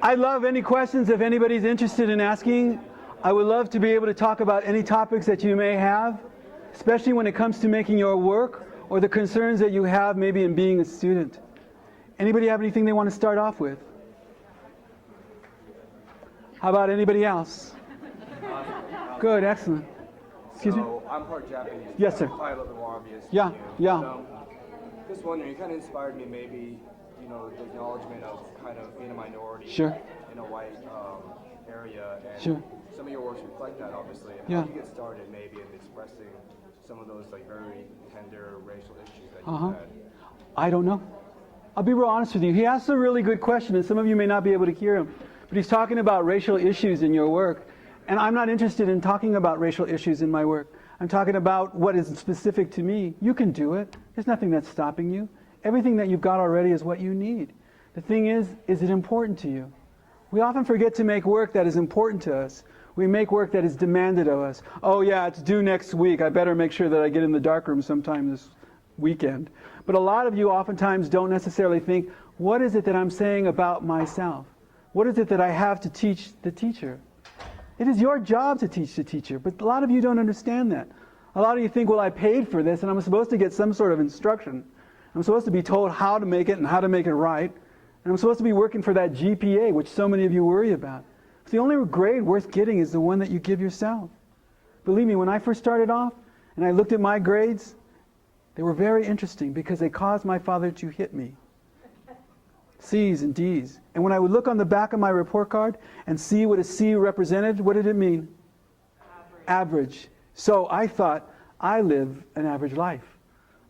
I'd love any questions if anybody's interested in asking. I would love to be able to talk about any topics that you may have, especially when it comes to making your work or the concerns that you have maybe in being a student. Anybody have anything they want to start off with? How about anybody else? Good, excellent. Excuse me? I'm part Japanese. Yes, sir. Probably a little bit more obvious. Yeah, yeah. So, just wondering, you kind of inspired me maybe, the acknowledgement of kind of being a minority Sure. in a white area. And Sure. some of your works reflect that, obviously. And Yeah. how do you get started maybe in expressing some of those very tender racial issues that you've had? I don't know. I'll be real honest with you. He asked a really good question, and some of you may not be able to hear him. But he's talking about racial issues in your work. And I'm not interested in talking about racial issues in my work. I'm talking about what is specific to me. You can do it. There's nothing that's stopping you. Everything that you've got already is what you need. The thing is it important to you? We often forget to make work that is important to us. We make work that is demanded of us. Oh yeah, it's due next week. I better make sure that I get in the darkroom sometime this weekend. But a lot of you oftentimes don't necessarily think, what is it that I'm saying about myself? What is it that I have to teach the teacher? It is your job to teach the teacher, but a lot of you don't understand that. A lot of you think, well, I paid for this and I'm supposed to get some sort of instruction. I'm supposed to be told how to make it and how to make it right. And I'm supposed to be working for that GPA, which so many of you worry about. But the only grade worth getting is the one that you give yourself. Believe me, when I first started off and I looked at my grades, they were very interesting because they caused my father to hit me. C's and D's. And when I would look on the back of my report card and see what a C represented, what did it mean? Average. So I thought, I live an average life.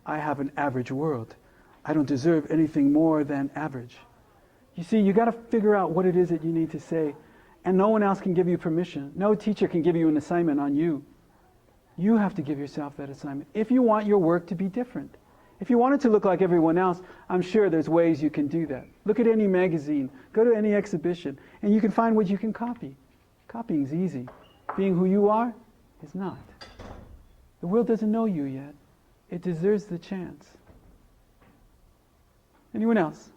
I have an average world. I don't deserve anything more than average. You see, you got to figure out what it is that you need to say. And no one else can give you permission. No teacher can give you an assignment on you. You have to give yourself that assignment if you want your work to be different. If you want it to look like everyone else, I'm sure there's ways you can do that. Look at any magazine, go to any exhibition, and you can find what you can copy. Copying's easy. Being who you are is not. The world doesn't know you yet. It deserves the chance. Anyone else?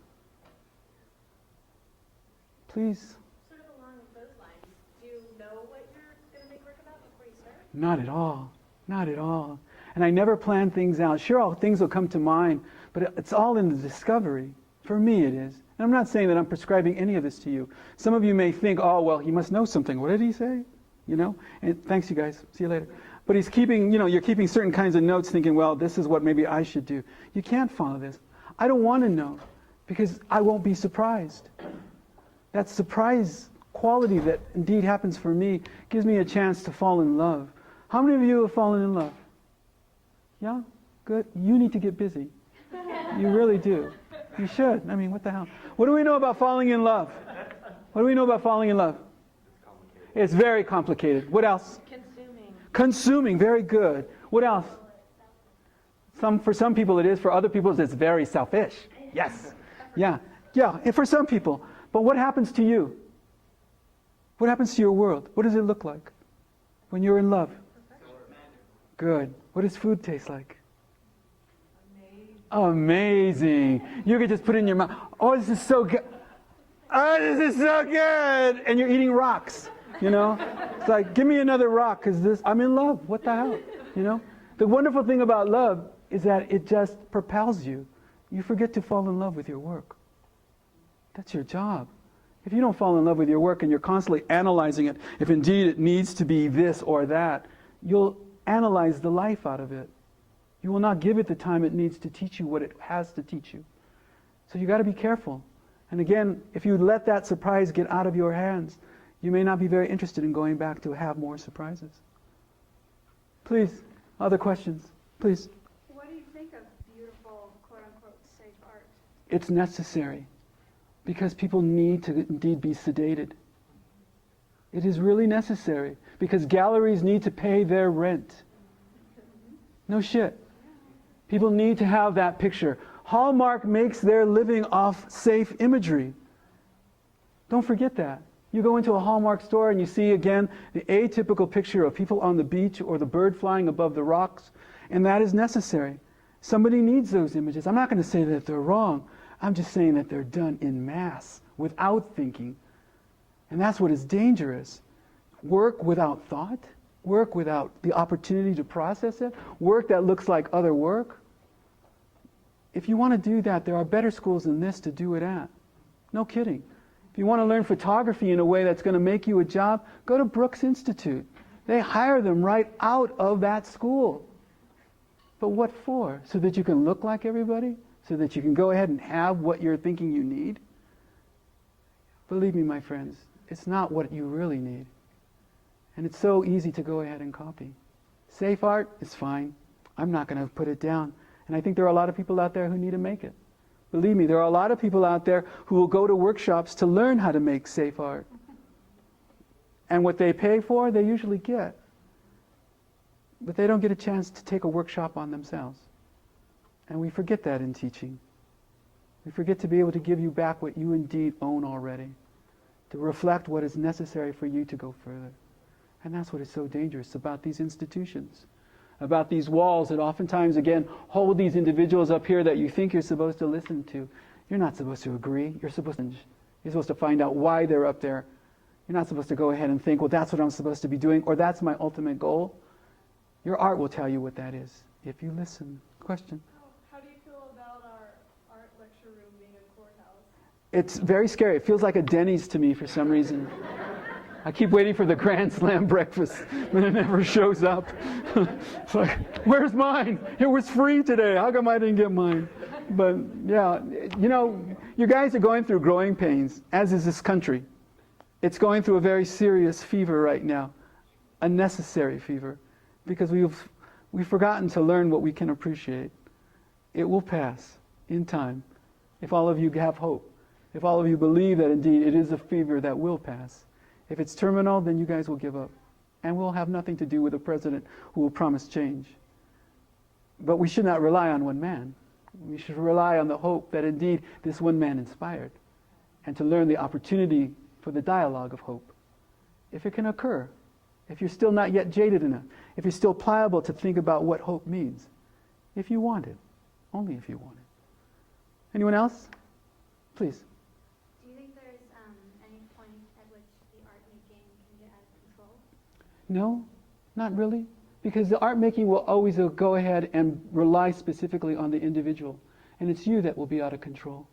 Please. Sort of along those lines, do you know what you're going to make work about before you start? Not at all. Not at all. And I never plan things out. Sure, things will come to mind, but it's all in the discovery. For me, it is. And I'm not saying that I'm prescribing any of this to you. Some of you may think, oh, well, he must know something. What did he say? And thanks, you guys. See you later. But he's keeping, you're keeping certain kinds of notes thinking, well, this is what maybe I should do. You can't follow this. I don't want to know because I won't be surprised. That surprise quality that indeed happens for me gives me a chance to fall in love. How many of you have fallen in love? Yeah? Good. You need to get busy. You really do. You should. I mean, what the hell? What do we know about falling in love? What do we know about falling in love? It's very complicated. What else? Consuming. Very good. What else? For some people it is. For other people it's very selfish. Yes. Yeah. And for some people. But what happens to you? What happens to your world? What does it look like when you're in love? Good. What does food taste like? Amazing. You could just put it in your mouth. Oh, this is so good. Oh, this is so good. And you're eating rocks, It's like, give me another rock because I'm in love. What the hell? The wonderful thing about love is that it just propels you. You forget to fall in love with your work. That's your job. If you don't fall in love with your work and you're constantly analyzing it, if indeed it needs to be this or that, you'll analyze the life out of it. You will not give it the time it needs to teach you what it has to teach you. So you got to be careful. And again, if you let that surprise get out of your hands, you may not be very interested in going back to have more surprises. Please, other questions, please. What do you think of beautiful, quote-unquote, safe art? It's necessary because people need to indeed be sedated. It is really necessary because galleries need to pay their rent. No shit. People need to have that picture. Hallmark makes their living off safe imagery. Don't forget that. You go into a Hallmark store and you see again the atypical picture of people on the beach or the bird flying above the rocks, and that is necessary. Somebody needs those images. I'm not going to say that they're wrong. I'm just saying that they're done in mass, without thinking. And that's what is dangerous. Work without thought, work without the opportunity to process it, work that looks like other work. If you want to do that, there are better schools than this to do it at. No kidding. If you want to learn photography in a way that's going to make you a job, go to Brooks Institute. They hire them right out of that school. But what for? So that you can look like everybody? So that you can go ahead and have what you're thinking you need? Believe me, my friends, it's not what you really need. And it's so easy to go ahead and copy. Safe art is fine. I'm not going to put it down. And I think there are a lot of people out there who need to make it. Believe me, there are a lot of people out there who will go to workshops to learn how to make safe art. And what they pay for, they usually get. But they don't get a chance to take a workshop on themselves. And we forget that in teaching. We forget to be able to give you back what you indeed own already, to reflect what is necessary for you to go further. And that's what is so dangerous about these institutions, about these walls that oftentimes, again, hold these individuals up here that you think you're supposed to listen to. You're not supposed to agree. You're supposed to find out why they're up there. You're not supposed to go ahead and think, well, that's what I'm supposed to be doing, or that's my ultimate goal. Your art will tell you what that is, if you listen. Question? How do you feel about our art lecture room being a courthouse? It's very scary. It feels like a Denny's to me for some reason. I keep waiting for the Grand Slam breakfast, but it never shows up. It's like, where's mine? It was free today. How come I didn't get mine? But yeah, you know, you guys are going through growing pains, as is this country. It's going through a very serious fever right now, a necessary fever, because we've forgotten to learn what we can appreciate. It will pass in time, if all of you have hope, if all of you believe that indeed it is a fever that will pass. If it's terminal, then you guys will give up. And we'll have nothing to do with a president who will promise change. But we should not rely on one man. We should rely on the hope that indeed this one man inspired. And to learn the opportunity for the dialogue of hope. If it can occur, if you're still not yet jaded enough, if you're still pliable to think about what hope means, if you want it, only if you want it. Anyone else? Please. Do you think there's any point at which the art making can get out of control? No, not really. Because the art making will always go ahead and rely specifically on the individual. And it's you that will be out of control.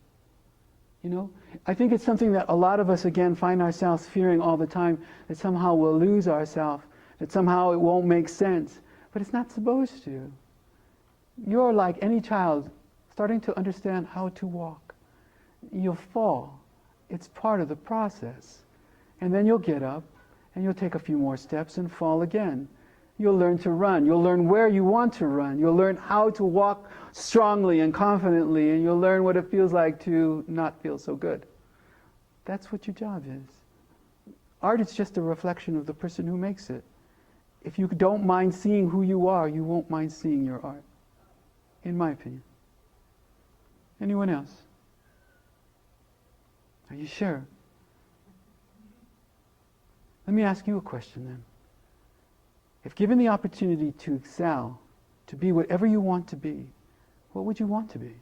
You know, I think it's something that a lot of us, again, find ourselves fearing all the time, that somehow we'll lose ourselves, that somehow it won't make sense. But it's not supposed to. You're like any child, starting to understand how to walk. You'll fall. It's part of the process. And then you'll get up, and you'll take a few more steps and fall again. You'll learn to run. You'll learn where you want to run. You'll learn how to walk strongly and confidently, and you'll learn what it feels like to not feel so good. That's what your job is. Art is just a reflection of the person who makes it. If you don't mind seeing who you are, you won't mind seeing your art, in my opinion. Anyone else? Are you sure? Let me ask you a question then. If given the opportunity to excel, to be whatever you want to be, what would you want to be?